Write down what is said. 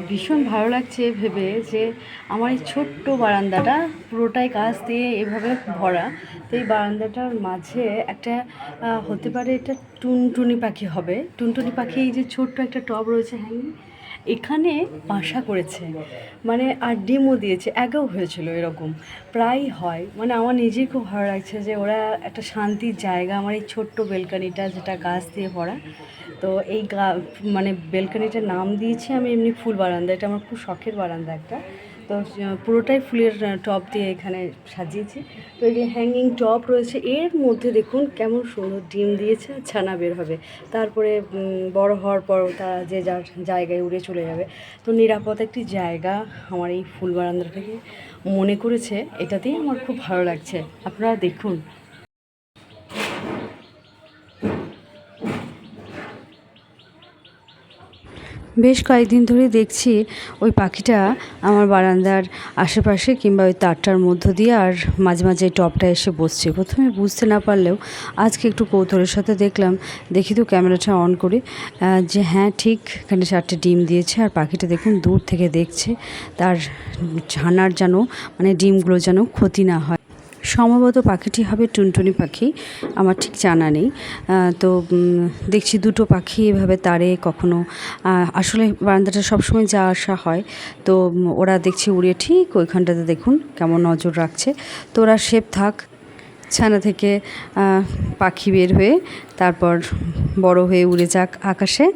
ভীষণ ভালো লাগছে ভেবে যে আমার এই ছোট্ট বারান্দাটা পুরোটাই গাছ দিয়ে এভাবে ভরা। তো এই বারান্দাটার মাঝে একটা হতে পারে এটা টুনটুনি পাখি হবে। টুনটুনি পাখি এই যে ছোট্ট একটা টব রয়েছে হ্যাঙ্গিং, এখানে বাসা করেছে। মানে আর ডিমও দিয়েছে, এগেও হয়েছিল এরকম প্রায়ই হয়। মানে আমার নিজেই খুব ভালো লাগছে যে ওরা একটা শান্তির জায়গা, আমার এই ছোট্ট বেলকানিটা যেটা গাছ দিয়ে ভরা। তো এই মানে বেলকানিটার নাম দিয়েছি আমি এমনি ফুল বারান্দা। এটা আমার খুব শখের বারান্দা একটা। তো পুরোটাই ফুলের টব দিয়ে এখানে সাজিয়েছি। তো এই যে হ্যাঙ্গিং টব রয়েছে, এর মধ্যে দেখুন কেমন সুন্দর ডিম দিয়েছে, ছানা বের হবে। তারপরে বড় হওয়ার পর তারা যে যার জায়গায় উড়ে চলে যাবে। তো নিরাপদ একটি জায়গা আমার এই ফুল বারান্দাটাকে মনে করেছে, এটাতেই আমার খুব ভালো লাগছে। আপনারা দেখুন। বেশ কয়েকদিন ধরে দেখছি ওই পাখিটা আমার বারান্দার আশেপাশে কিংবা ওই তারটার মধ্য দিয়ে আর মাঝে মাঝে টবটা এসে বসছে। প্রথমে বুঝতে না পারলেও আজকে একটু কৌতূহলের সাথে দেখলাম। দেখি তো ক্যামেরাটা অন করে যে হ্যাঁ ঠিক এখানে 4টে ডিম দিয়েছে। আর পাখিটা দেখুন দূর থেকে দেখছে তার ছানার যেন মানে ডিমগুলো যেন ক্ষতি না হয়। সম্ভবত পাখিটি হবে টুনটুনি পাখি, আমার ঠিক জানা নেই। তো দেখছি দুটো পাখি এভাবে তারে কখনো আসলে বারান্দাটা সবসময় যা আসা হয়। তো ওরা দেখছি উড়ে ঠিক ওইখানটাতে দেখুন কেমন নজর রাখছে। তো ওরা সেফ থাক, ছানা থেকে পাখি বের হয়ে তারপর বড় হয়ে উড়ে যাক আকাশে।